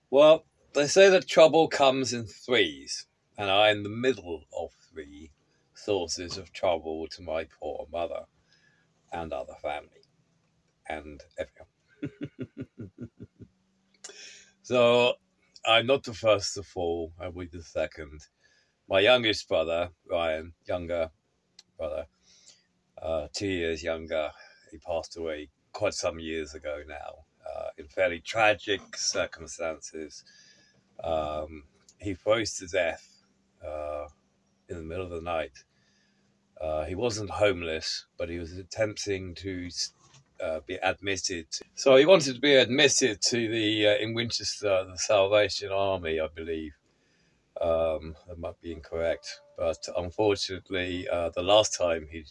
Well, they say that trouble comes in threes, and I am the middle of three sources of trouble to my poor mother and other family and everyone. So I'm not the first to fall, I'll be the second. My youngest brother, Ryan, younger brother, 2 years younger, he passed away quite some years ago now, in fairly tragic circumstances. He froze to death in the middle of the night. He wasn't homeless, but he was attempting to be admitted. So he wanted to be admitted to the in Winchester, the Salvation Army, I believe. That might be incorrect, but unfortunately, the last time he'd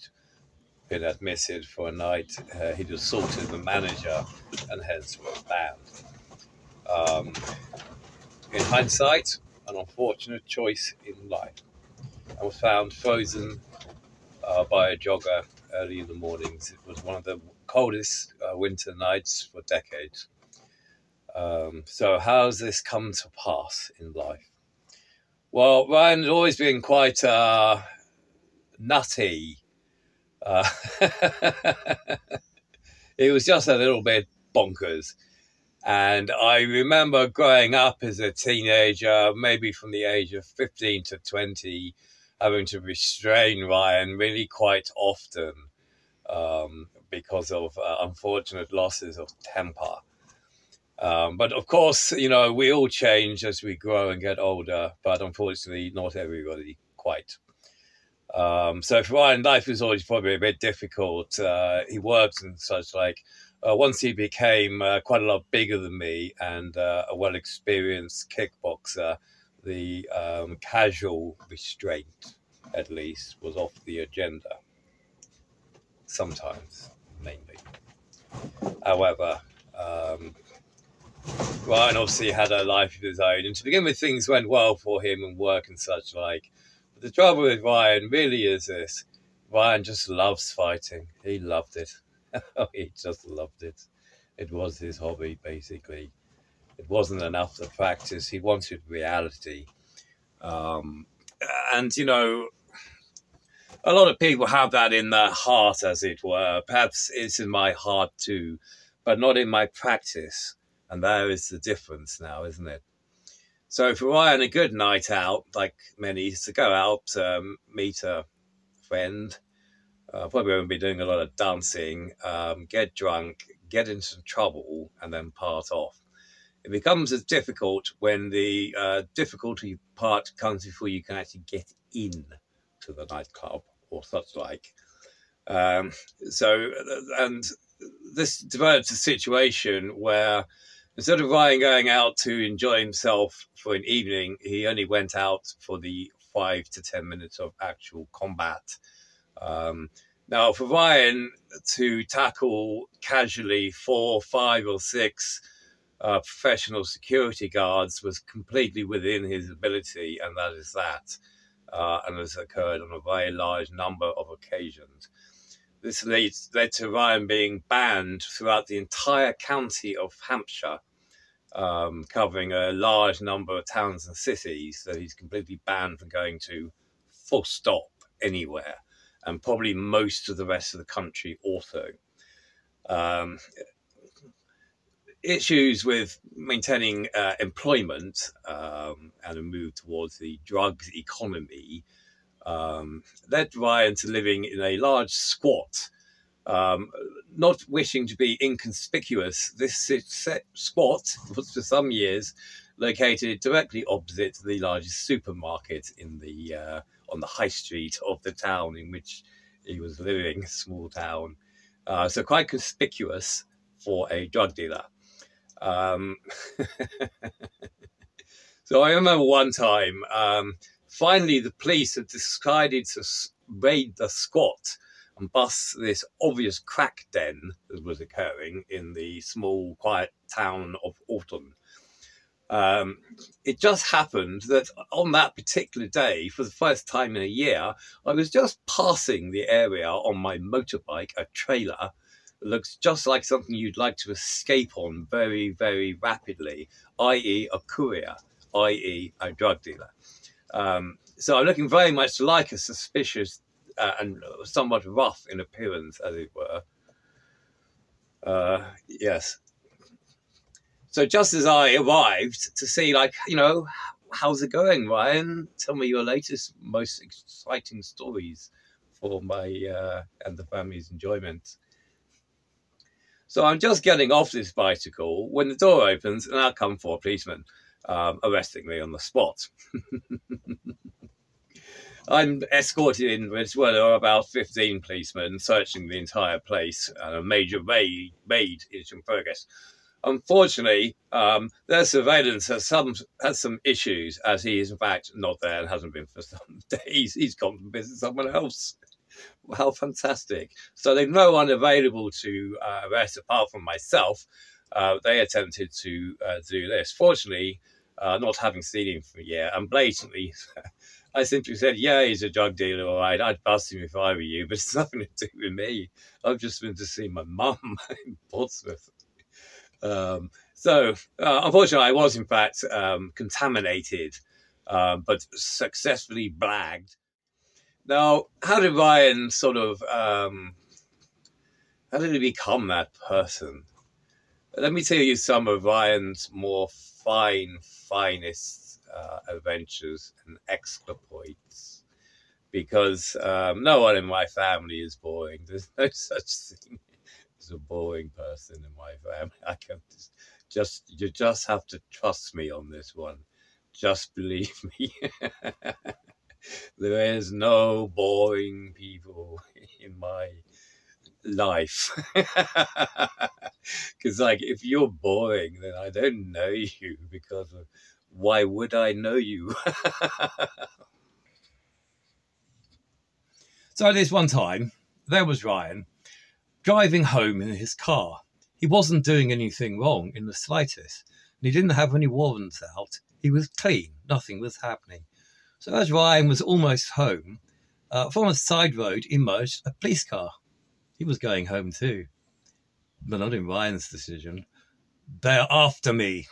been admitted for a night, he'd assaulted the manager and hence was banned. In hindsight, an unfortunate choice in life. I was found frozen by a jogger early in the mornings. It was one of the coldest winter nights for decades. So how has this come to pass in life? Well, Ryan had always been quite nutty. He was just a little bit bonkers. And I remember growing up as a teenager, maybe from the age of 15 to 20, having to restrain Ryan really quite often because of unfortunate losses of temper. But of course, you know, we all change as we grow and get older, but unfortunately, not everybody quite. So for Ryan, life was always probably a bit difficult. He worked and such like. Once he became quite a lot bigger than me and a well-experienced kickboxer, the casual restraint, at least, was off the agenda. Sometimes, mainly. However, Ryan obviously had a life of his own, and to begin with, things went well for him and work and such like. But the trouble with Ryan really is this: Ryan just loves fighting. He loved it. He just loved it. It was his hobby, basically. It wasn't enough to practice. He wanted reality. And, you know, a lot of people have that in their heart, as it were. Perhaps it's in my heart too, but not in my practice. And there is the difference now, isn't it? So for Ryan, a good night out, like many, is to go out, meet a friend. Probably won't be doing a lot of dancing, get drunk, get into trouble, and then part off. It becomes as difficult when the difficulty part comes before you can actually get in to the nightclub or such like. And this developed a situation where instead of Ryan going out to enjoy himself for an evening, he only went out for the 5 to 10 minutes of actual combat. Now, for Ryan to tackle casually 4, 5, or 6 professional security guards was completely within his ability, and that is that, and has occurred on a very large number of occasions. This led to Ryan being banned throughout the entire county of Hampshire, covering a large number of towns and cities, so he's completely banned from going to full stop anywhere. And probably most of the rest of the country also. Issues with maintaining employment and a move towards the drugs economy led Ryan to living in a large squat. Not wishing to be inconspicuous, this squat was for some years located directly opposite the largest supermarket in the on the high street of the town in which he was living, small town. So quite conspicuous for a drug dealer. So I remember one time, finally the police had decided to raid the squat and bust this obvious crack den that was occurring in the small, quiet town of Alton. It just happened that on that particular day, for the first time in a year, I was just passing the area on my motorbike, a trailer, looks just like something you'd like to escape on very, very rapidly, i.e. a courier, i.e. a drug dealer. So I'm looking very much like a suspicious and somewhat rough in appearance, as it were. Yes. So just as I arrived to see, like, how's it going, Ryan? Tell me your latest, most exciting stories for my and the family's enjoyment. So I'm just getting off this bicycle when the door opens and out come 4 policemen, arresting me on the spot. I'm escorted in with there are about 15 policemen searching the entire place, and a major raid is in progress. Unfortunately, their surveillance has some issues, as he is in fact not there and hasn't been for some days. He's gone to visit someone else. How fantastic. So they've no one available to arrest apart from myself. They attempted to do this. Fortunately, not having seen him for a year, and blatantly, I simply said, yeah, he's a drug dealer, all right. I'd bust him if I were you, but it's nothing to do with me. I've just been to see my mum in Portsmouth. Unfortunately, I was in fact contaminated, but successfully blagged. Now, how did Ryan how did he become that person? Let me tell you some of Ryan's more finest adventures and exploits, because no one in my family is boring. There's no such thing as a boring person in my family. I can you just have to trust me on this one. Just believe me. There is no boring people in my life. Because, like, if you're boring, then I don't know you, because why would I know you? So this one time, there was Ryan driving home in his car. He wasn't doing anything wrong in the slightest. And he didn't have any warrants out. He was clean. Nothing was happening. So as Ryan was almost home, from a side road emerged a police car. He was going home too. But not in Ryan's decision. They're after me.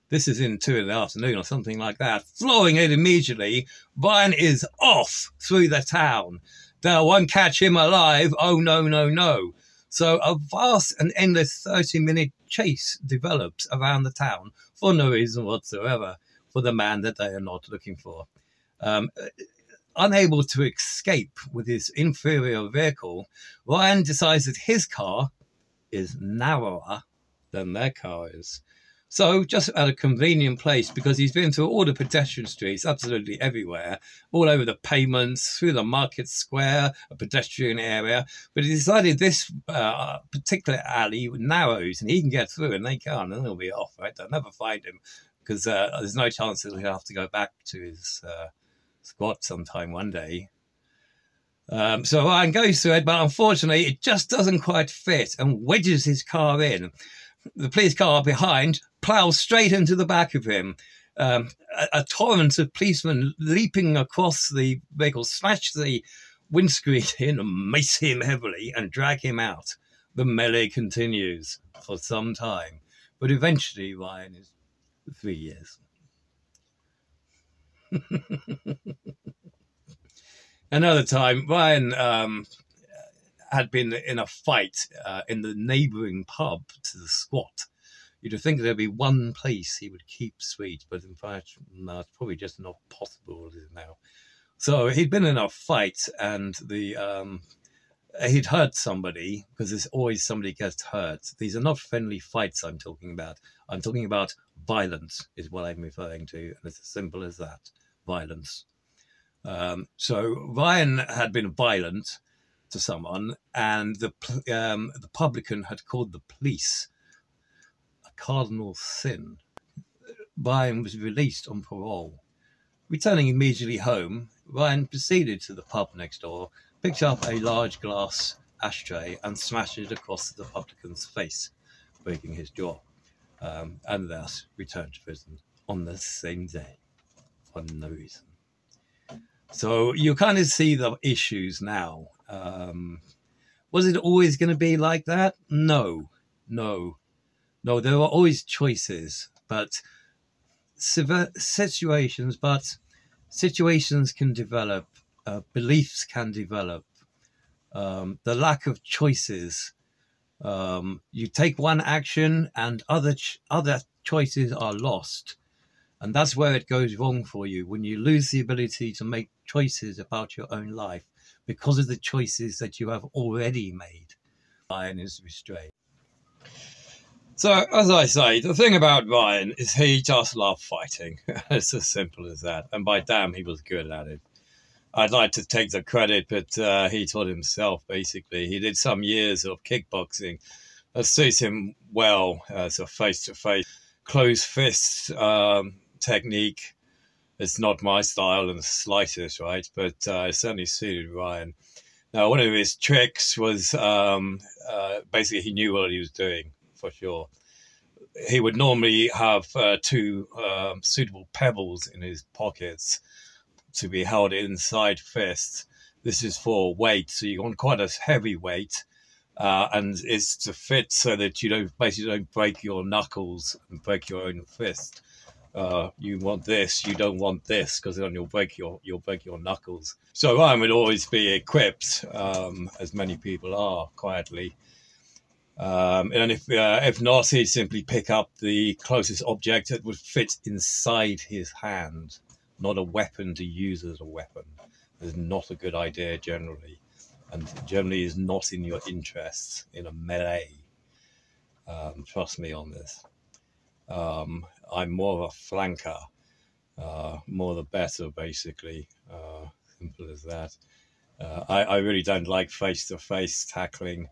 This is in 2 in the afternoon or something like that. Flooring it immediately, Ryan is off through the town. They won't catch him alive. Oh, no, no, no. So a vast and endless 30-minute chase develops around the town for no reason whatsoever for the man that they are not looking for. Unable to escape with his inferior vehicle, Ryan decides that his car is narrower than their car is. So just at a convenient place, because he's been through all the pedestrian streets, absolutely everywhere, all over the pavements, through the market square, a pedestrian area. But he decided this particular alley narrows and he can get through and they can't, and they'll be off, right? They'll never find him, because there's no chance that he'll have to go back to his squat sometime one day. So Ryan goes through it, but unfortunately it just doesn't quite fit and wedges his car in. The police car behind plows straight into the back of him. A torrent of policemen leaping across the vehicle smash the windscreen in and mace him heavily and drag him out. The melee continues for some time, but eventually Ryan is 3 years. Another time, Ryan had been in a fight in the neighbouring pub to the squat. You'd think there'd be one place he would keep sweet, but in fact, no, it's probably just not possible now. So he'd been in a fight, and he'd hurt somebody, because there's always somebody gets hurt. These are not friendly fights I'm talking about. I'm talking about violence is what I'm referring to, and it's as simple as that, violence. So Ryan had been violent to someone, and the publican had called the police a cardinal sin. Ryan was released on parole. Returning immediately home, Ryan proceeded to the pub next door, picked up a large glass ashtray and smashed it across the publican's face, breaking his jaw, and thus returned to prison on the same day for no reason. So you kind of see the issues now. Was it always going to be like that? No, no, no. There are always choices, but situations can develop, beliefs can develop. The lack of choices. You take one action and other choices are lost. And that's where it goes wrong for you, when you lose the ability to make choices about your own life because of the choices that you have already made. Ryan is restrained. So, as I say, the thing about Ryan is he just loved fighting. It's as simple as that. And by damn, he was good at it. I'd like to take the credit, but he taught himself, basically. He did some years of kickboxing. That suits him well as a face-to-face, closed fist technique. It's not my style in the slightest, right? But it certainly suited Ryan. Now, one of his tricks was basically he knew what he was doing, for sure. He would normally have two suitable pebbles in his pockets to be held inside fists. This is for weight, so you want quite a heavy weight, and it's to fit so that you don't break your knuckles and break your own fist. You want this, you don't want this, because then you'll break your knuckles. So Ryan would always be equipped, as many people are quietly. And if not, he'd simply pick up the closest object that would fit inside his hand, not a weapon to use as a weapon. It's not a good idea generally, and generally is not in your interests in a melee. Trust me on this. I'm more of a flanker, more the better, basically. Simple as that. I really don't like face-to-face tackling.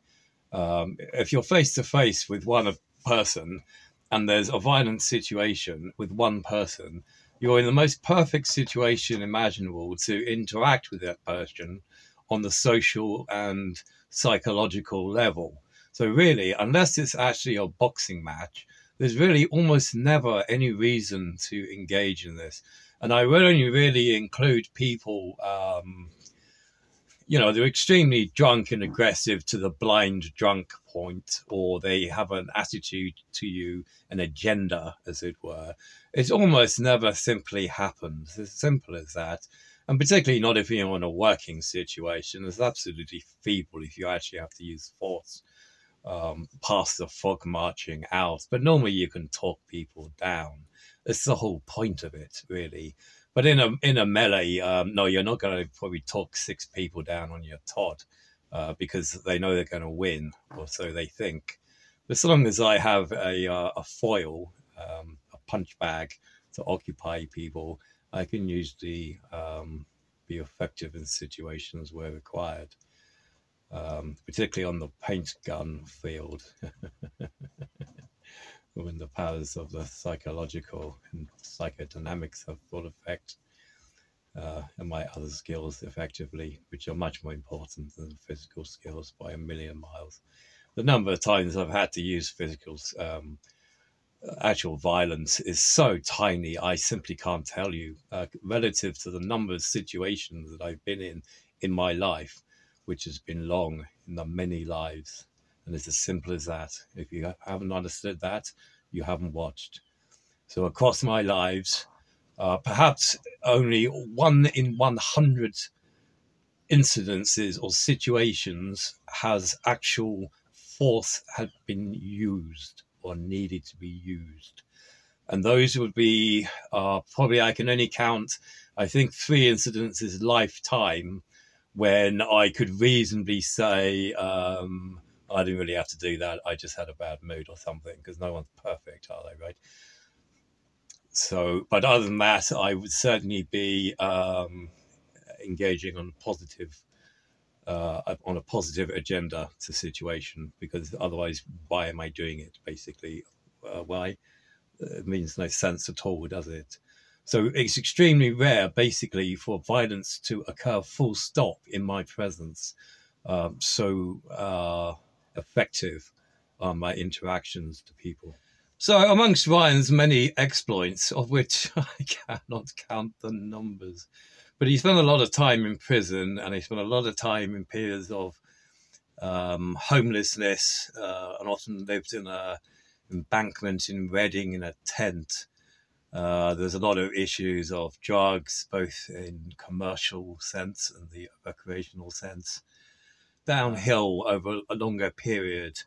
If you're face-to-face with one person and there's a violent situation with one person, you're in the most perfect situation imaginable to interact with that person on the social and psychological level. So really, unless it's actually a boxing match, there's really almost never any reason to engage in this. And I would only really include people, they're extremely drunk and aggressive to the blind drunk point, or they have an attitude to you, an agenda, as it were. It almost never simply happens. As simple as that. And particularly not if you're in a working situation. It's absolutely feeble if you actually have to use force past the fog marching out. But normally you can talk people down. It's the whole point of it, really. But in a melee, no, you're not going to probably talk 6 people down on your tot because they know they're going to win, or so they think. But as long as I have a foil, a punch bag to occupy people, I can usually be effective in situations where required, particularly on the paint gun field. When the powers of the psychological and psychodynamics have full effect, and my other skills effectively, which are much more important than physical skills by a million miles. The number of times I've had to use physical actual violence is so tiny, I simply can't tell you, relative to the number of situations that I've been in my life, which has been long, in the many lives. And it's as simple as that. If you haven't understood that, you haven't watched. So across my lives, perhaps only 1 in 100 incidences or situations has actual force had been used or needed to be used. And those would be probably, I can only count, I think, 3 incidences lifetime when I could reasonably say, I didn't really have to do that. I just had a bad mood or something, because no one's perfect, are they, right? So, but other than that, I would certainly be engaging on a positive agenda to situation, because otherwise, why am I doing it? Basically, why? It means no sense at all, does it? So it's extremely rare, basically, for violence to occur full stop in my presence. Effective are my interactions to people. So amongst Ryan's many exploits, of which I cannot count the numbers, but he spent a lot of time in prison, and he spent a lot of time in periods of homelessness, and often lived in a embankment in Reading in a tent. There's a lot of issues of drugs, both in commercial sense and the recreational sense. Downhill over a longer period.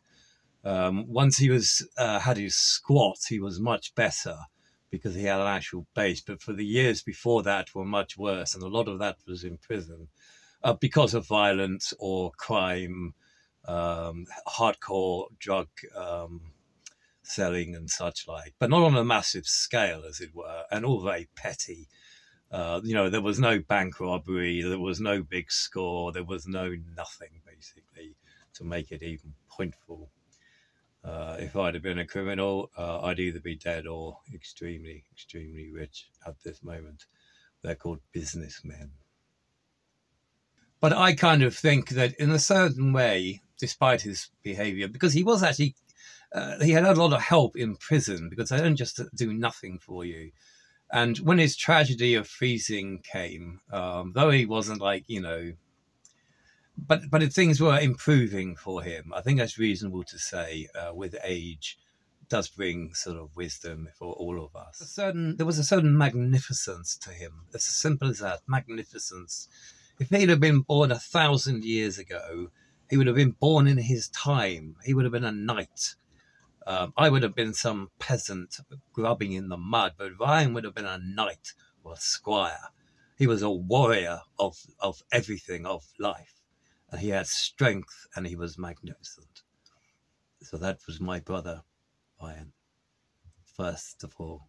Once he was had his squat, he was much better because he had an actual base. But for the years before that were much worse, and a lot of that was in prison because of violence or crime, hardcore drug selling and such like, but not on a massive scale, as it were, and all very petty. There was no bank robbery, there was no big score, there was no nothing, basically, to make it even pointful. If I'd have been a criminal, I'd either be dead or extremely, extremely rich at this moment. They're called businessmen. But I kind of think that in a certain way, despite his behavior, because he was actually, he had a lot of help in prison, because they don't just do nothing for you. And when his tragedy of freezing came, though he wasn't like, but things were improving for him. I think that's reasonable to say. With age, does bring sort of wisdom for all of us. There was a certain magnificence to him. It's as simple as that, magnificence. If he'd have been born 1,000 years ago, he would have been born in his time. He would have been a knight. I would have been some peasant grubbing in the mud, but Ryan would have been a knight or a squire. He was a warrior of everything, of life. And he had strength, and he was magnificent. So that was my brother, Ryan, first of all.